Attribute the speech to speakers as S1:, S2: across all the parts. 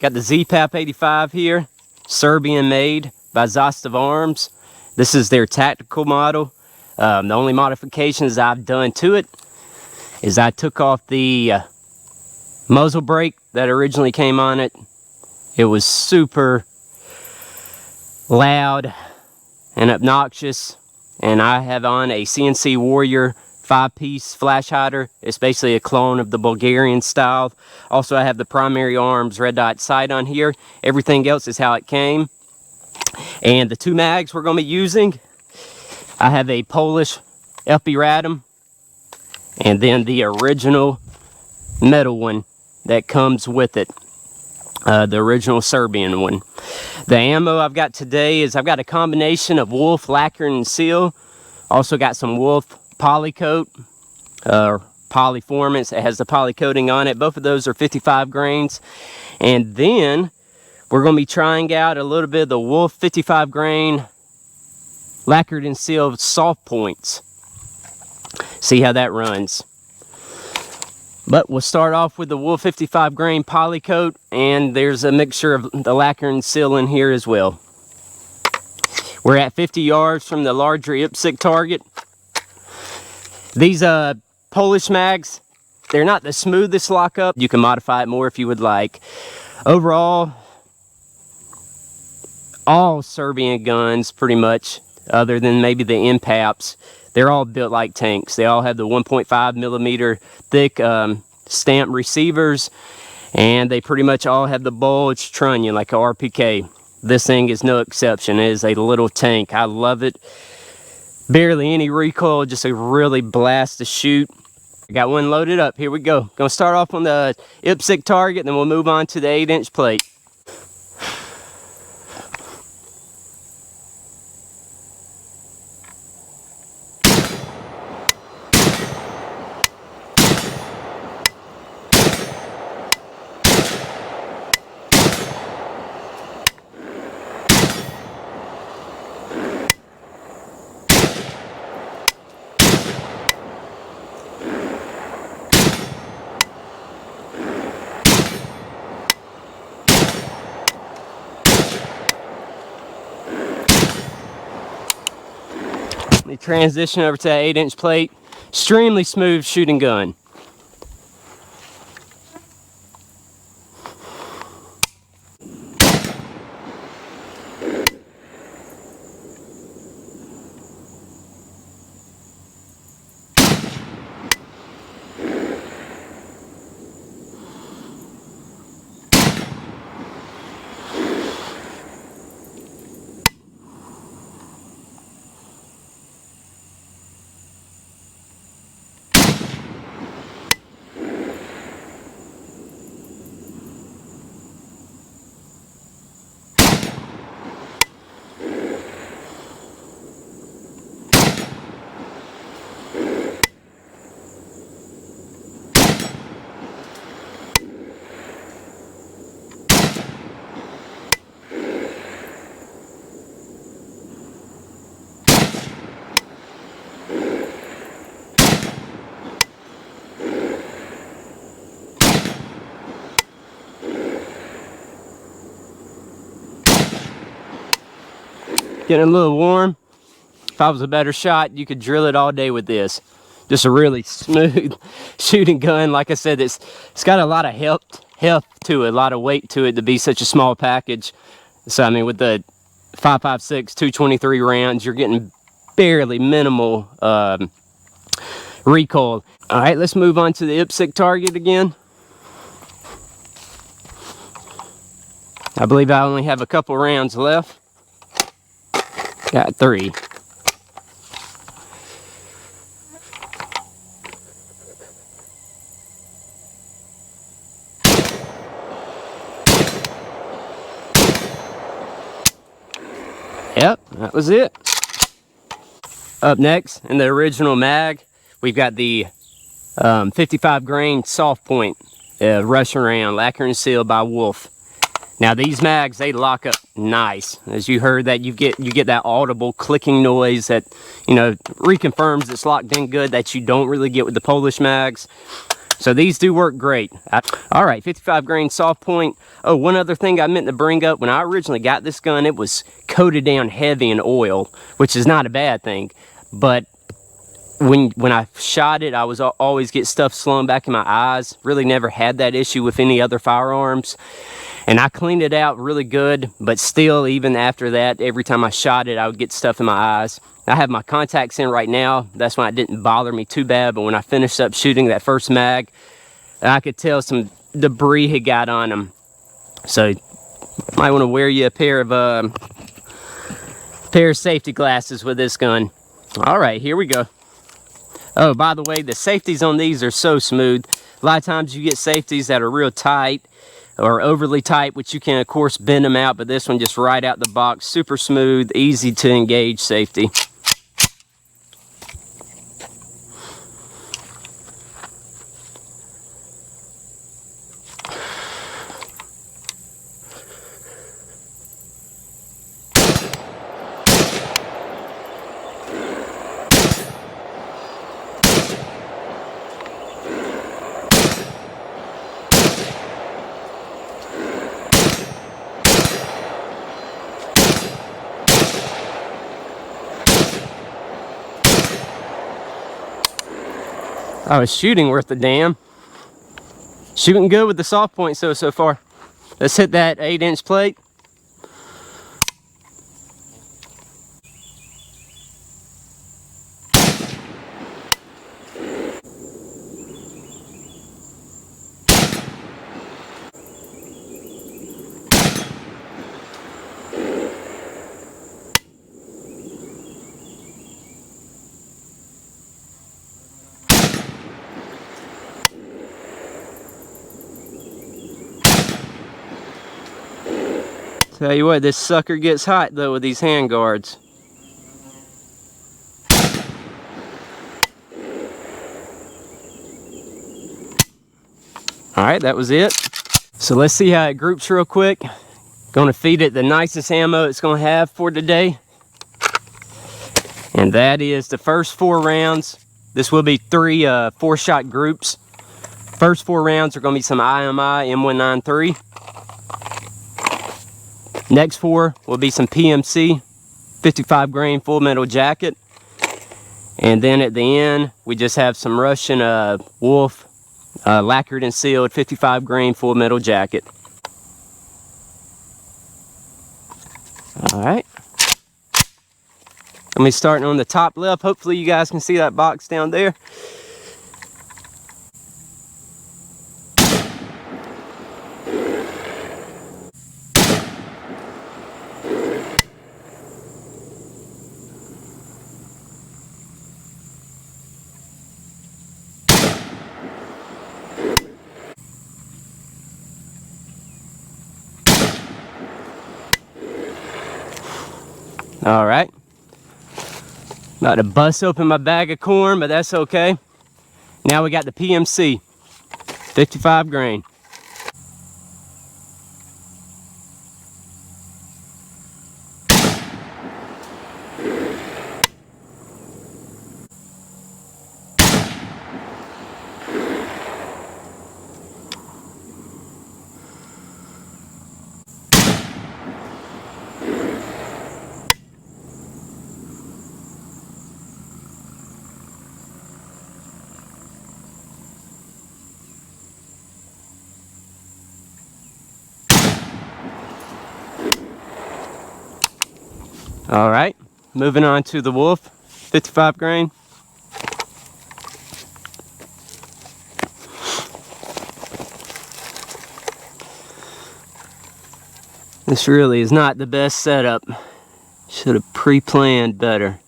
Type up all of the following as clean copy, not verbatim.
S1: Got the Zpap85 here, Serbian made by Zastava Arms. This is their tactical model. The only modifications I've done to it is I took off the muzzle brake that originally came on it. It was super loud and obnoxious, and I have on a CNC Warrior 5-piece flash hider. It's basically a clone of the Bulgarian style. Also, I have the primary arms red dot sight on here. Everything else is how it came. And the two mags we're going to be using, I have a Polish LP Radom, and then the original metal one that comes with it, the original Serbian one. The ammo I've got today is I've got a combination of Wolf lacquer and seal. Also got some Wolf polycoat, polyformance. It has the poly coating on it. Both of those are 55 grains. And then we're going to be trying out a little bit of the Wolf 55 grain lacquered and sealed soft points. See how that runs. But we'll start off with the Wolf 55 grain poly coat, and there's a mixture of the lacquer and seal in here as well. We're at 50 yards from the larger IPSC target. These Polish mags, they're not the smoothest lockup. You can modify it more if you would like. Overall, all Serbian guns pretty much, other than maybe the Zpap's, they're all built like tanks. They all have the 1.5 millimeter thick stamp receivers, and they pretty much all have the bulge trunnion like a RPK. This thing is no exception. It is a little tank. I love it. Barely any recoil, just a really blast to shoot. I got one loaded up. Here we go. Gonna start off on the IPSC target, then we'll move on to the 8-inch plate. Let me transition over to that 8-inch plate. Extremely smooth shooting gun. Getting a little warm. If I was a better shot, you could drill it all day with this. Just a really smooth shooting gun. Like I said, it's got a lot of heft to it, a lot of weight to it to be such a small package. So I mean, with the 5.56 223 rounds, you're getting barely minimal recoil. All right, let's move on to the IPSC target again. I believe I only have a couple rounds left. Got 3. Yep, that was it. Up next, in the original mag, we've got the 55 grain soft point Russian round, lacquer and sealed by Wolf. Now these mags, they lock up nice. As you heard that, you get that audible clicking noise that, you know, reconfirms it's locked in good, that you don't really get with the Polish mags. So these do work great. All right, 55 grain soft point. Oh, one other thing I meant to bring up. When I originally got this gun, it was coated down heavy in oil, which is not a bad thing. But when I shot it, I was always get stuff slowing back in my eyes. Really never had that issue with any other firearms. And I cleaned it out really good, but still, even after that, every time I shot it, I would get stuff in my eyes. I have my contacts in right now. That's why it didn't bother me too bad. But when I finished up shooting that first mag, I could tell some debris had got on them. So you might want to wear you a pair of safety glasses with this gun. All right, here we go. Oh, by the way, the safeties on these are so smooth. A lot of times you get safeties that are real tight or overly tight, which you can of course bend them out, but this one just right out the box, super smooth, easy to engage safety. I was shooting worth a damn. Shooting good with the soft point so far. Let's hit that 8-inch plate. Tell you what, this sucker gets hot though with these hand guards. All right, that was it. So let's see how it groups real quick. Gonna feed it the nicest ammo it's gonna have for today. And that is the first 4 rounds. This will be 3 4-shot groups. First 4 rounds are gonna be some IMI M193. Next 4 will be some PMC, 55 grain full metal jacket. And then at the end, we just have some Russian Wolf, lacquered and sealed 55 grain full metal jacket. All right. I'm gonna be starting on the top left. Hopefully you guys can see that box down there. All right. About to bust open my bag of corn, but that's okay. Now we got the PMC, 55 grain. All right, moving on to the Wolf, 55 grain. This really is not the best setup. Should have pre-planned better.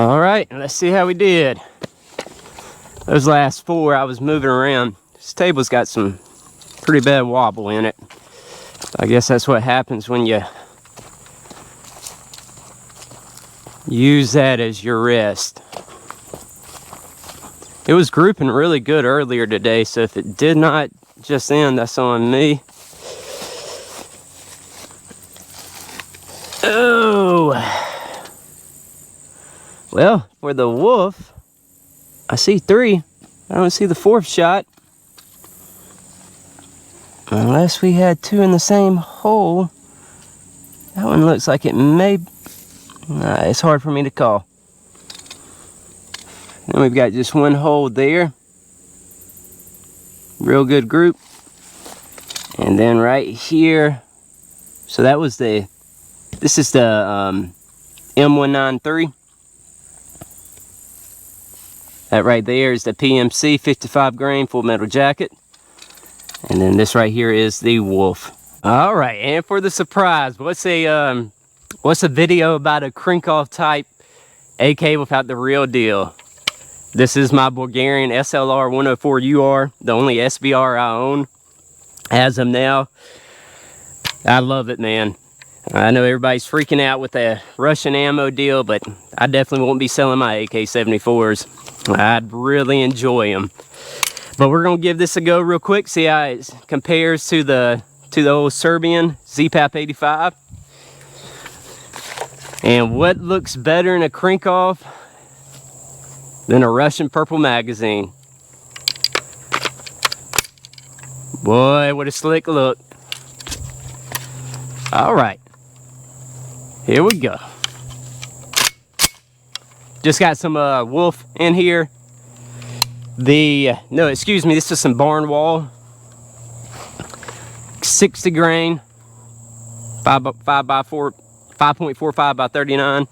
S1: All right, let's see how we did. Those last 4 I was moving around. This table's got some pretty bad wobble in it. I guess that's what happens when you use that as your rest. It was grouping really good earlier today, so if it did not just end, that's on me. Oh, well, for the wolf, I see 3. I don't see the 4th shot. Unless we had 2 in the same hole. That one looks like it may... it's hard for me to call. Then we've got just 1 hole there. Real good group. And then right here. So that was the... This is the M193. That right there is the PMC 55 grain full metal jacket. And then this right here is the wolf. All right, and for the surprise, what's a video about a crank-off type AK without the real deal? This is my Bulgarian SLR 104 UR, the only SBR I own as of now. I love it, man. I know everybody's freaking out with the Russian ammo deal, but I definitely won't be selling my AK-74s. I'd really enjoy them. But we're gonna give this a go real quick, see how it compares to the old Serbian Zpap85. And what looks better in a crank-off than a Russian purple magazine? Boy, what a slick look. All right. Here we go. Just got some wolf in here. No, excuse me, this is some barn wall. 60 grain, 5.45 by 39.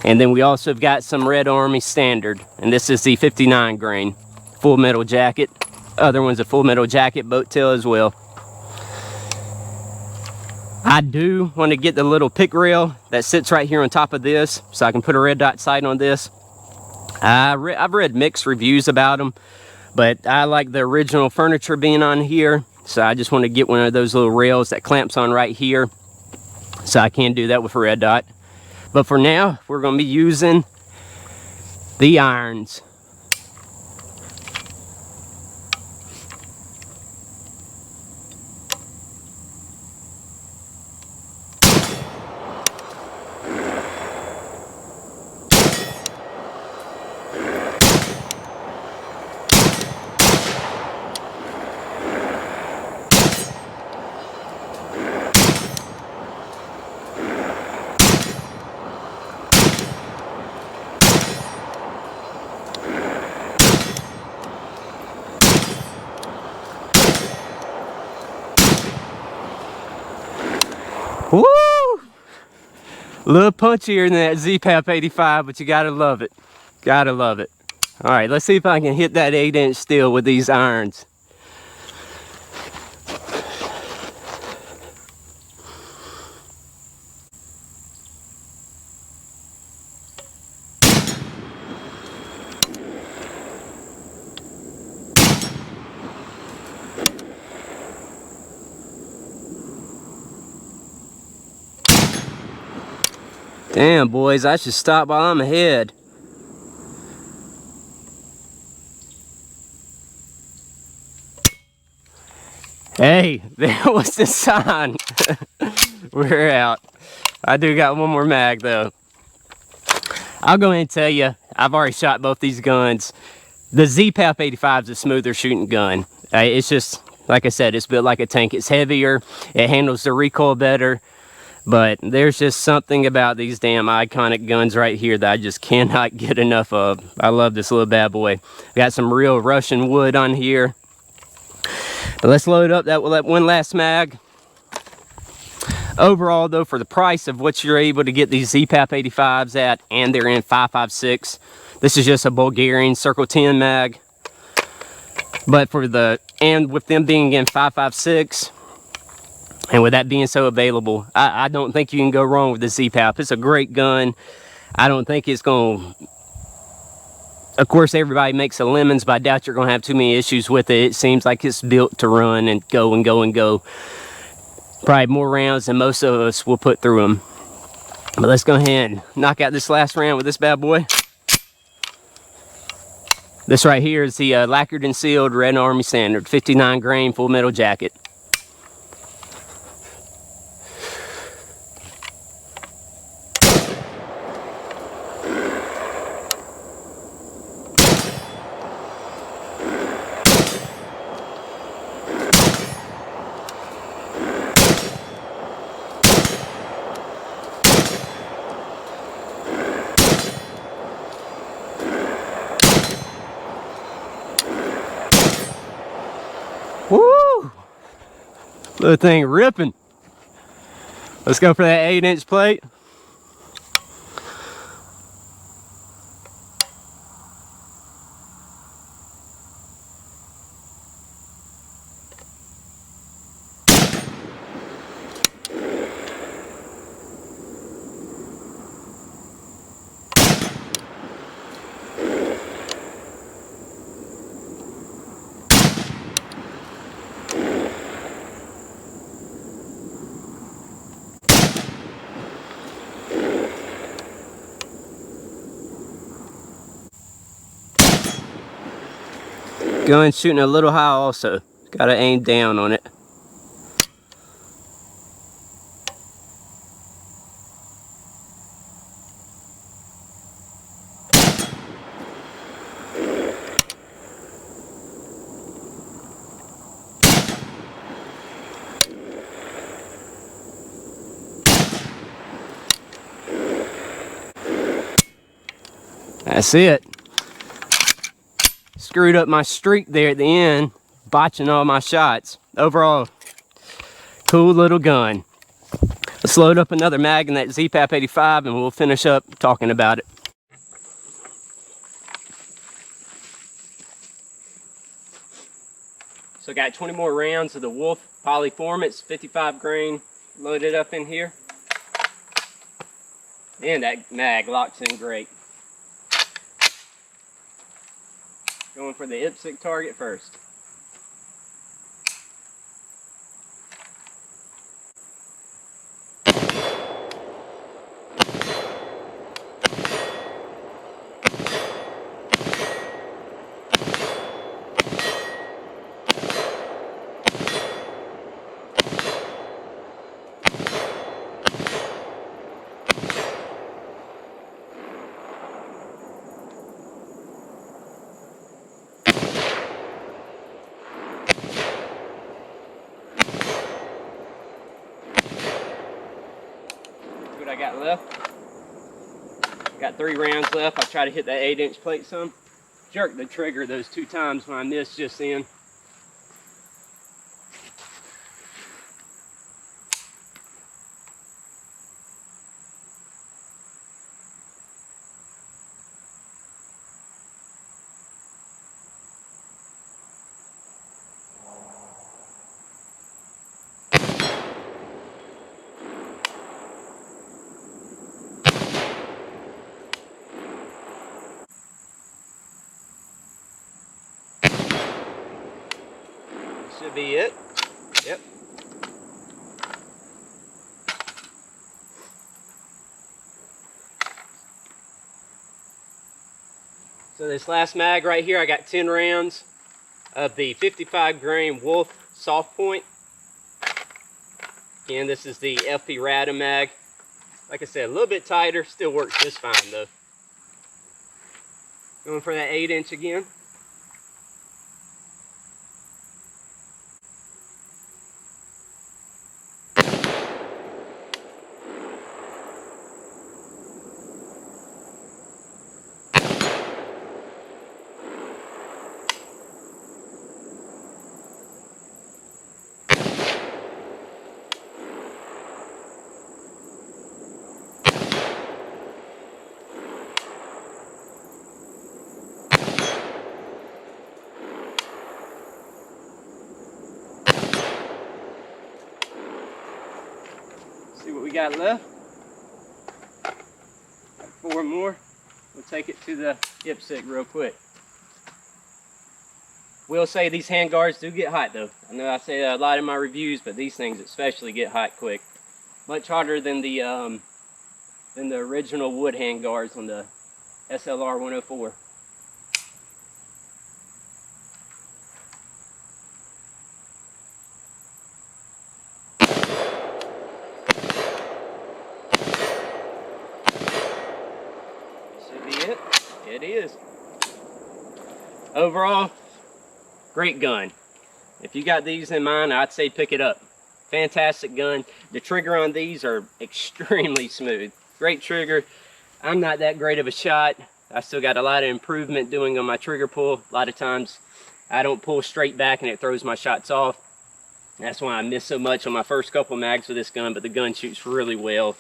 S1: And then we also have got some Red Army Standard. And this is the 59 grain full metal jacket. Other one's a full metal jacket, boat tail as well. I do want to get the little pick rail that sits right here on top of this, so I can put a red dot sight on this. I've read mixed reviews about them, but I like the original furniture being on here, so I just want to get one of those little rails that clamps on right here, so I can do that with a red dot. But for now, we're going to be using the irons. Woo! A little punchier than that Zpap85, but you gotta love it. Gotta love it. All right, let's see if I can hit that 8-inch steel with these irons. Damn, boys, I should stop while I'm ahead. Hey, there was the sign. We're out. I do got one more mag, though. I'll go ahead and tell you, I've already shot both these guns. The Zpap85 is a smoother shooting gun. It's just, like I said, it's built like a tank. It's heavier. It handles the recoil better. But there's just something about these damn iconic guns right here that I just cannot get enough of. I love this little bad boy. Got some real Russian wood on here. But let's load up that one last mag. Overall, though, for the price of what you're able to get these Zpap85s at, and they're in 5.56, this is just a Bulgarian Circle 10 mag. But and with them being in 5.56, and with that being so available, I don't think you can go wrong with the Zpap. It's a great gun. I don't think it's going to... Of course, everybody makes a lemons, but I doubt you're going to have too many issues with it. It seems like it's built to run and go and go and go. Probably more rounds than most of us will put through them. But let's go ahead and knock out this last round with this bad boy. This right here is the lacquered and sealed Red Army Standard 59 grain full metal jacket. Woo! Little thing ripping. Let's go for that 8-inch plate. Gun shooting a little high also. Gotta aim down on it. That's it. Screwed up my streak there at the end, botching all my shots. Overall, cool little gun. Let's load up another mag in that Zpap85 and we'll finish up talking about it. So I got 20 more rounds of the Wolf Polyformance 55 grain loaded up in here. And that mag locks in great. Going for the inflict target first. What I got left. Got 3 rounds left. I'll try to hit that 8-inch plate some. Jerked the trigger those 2 times when I missed just then. Should be it. Yep. So this last mag right here, I got 10 rounds of the 55 grain Wolf soft point. Again, this is the FP Rada mag. Like I said, a little bit tighter, still works just fine though. Going for that 8-inch again. See what we got left. Got 4 4 more. We'll take it to the IPSC real quick. Will say these hand guards do get hot though. I know I say that a lot in my reviews, but these things especially get hot quick. Much hotter than the original wood hand guards on the SLR 104. It is. Overall, great gun. If you got these in mind, I'd say pick it up. Fantastic gun. The trigger on these are extremely smooth. Great trigger. I'm not that great of a shot. I still got a lot of improvement doing on my trigger pull. A lot of times I don't pull straight back and it throws my shots off. That's why I miss so much on my first couple mags with this gun, but the gun shoots really well.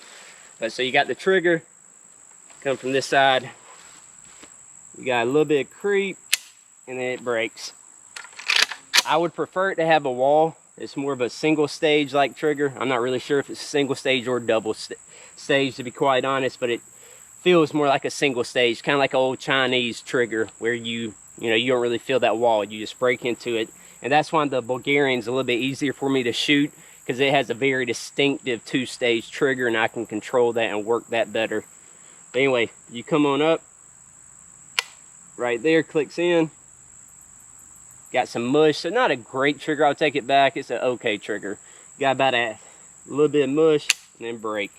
S1: But so you got the trigger, come from this side. You got a little bit of creep, and then it breaks. I would prefer it to have a wall. It's more of a single stage like trigger. I'm not really sure if it's single stage or double stage, to be quite honest, but it feels more like a single stage, kind of like an old Chinese trigger where you don't really feel that wall. You just break into it. And that's why the Bulgarian's a little bit easier for me to shoot, because it has a very distinctive 2-stage trigger, and I can control that and work that better. But anyway, you come on up. Right there, clicks in. Got some mush, so not a great trigger. I'll take it back. It's an okay trigger. Got about a little bit of mush and then break.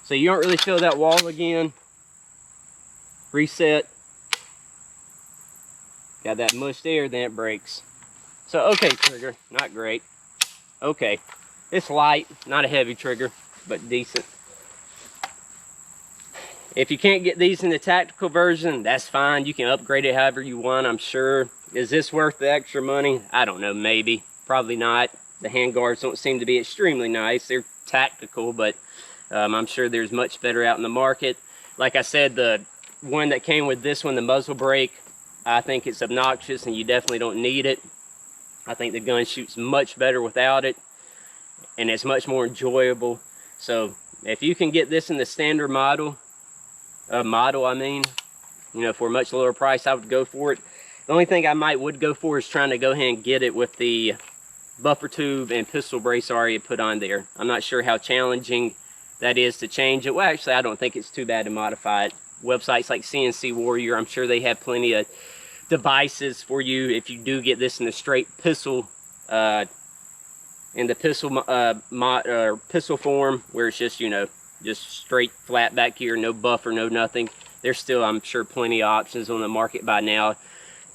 S1: So you don't really feel that wall again. Reset. Got that mush there, then it breaks. So okay trigger, not great. Okay, it's light, not a heavy trigger, but decent. If you can't get these in the tactical version, that's fine. You can upgrade it however you want, I'm sure. Is this worth the extra money? I don't know, maybe. Probably not. The handguards don't seem to be extremely nice. They're tactical, but I'm sure there's much better out in the market. Like I said, the one that came with this one, the muzzle brake, I think it's obnoxious and you definitely don't need it. I think the gun shoots much better without it, and it's much more enjoyable. So if you can get this in the standard model, for a much lower price, I would go for it. The only thing I would go for is trying to go ahead and get it with the buffer tube and pistol brace already put on there. I'm not sure how challenging that is to change it. Well, actually, I don't think it's too bad to modify it. Websites like CNC Warrior, I'm sure they have plenty of devices for you if you do get this in the straight pistol, pistol form, where it's just, just straight flat back here, no buffer, no nothing. There's still, I'm sure, plenty of options on the market by now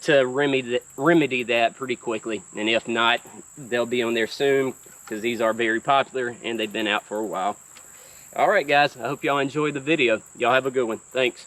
S1: to remedy that pretty quickly. And if not, they'll be on there soon, because these are very popular and they've been out for a while. All right, guys, I hope y'all enjoyed the video. Y'all have a good one. Thanks.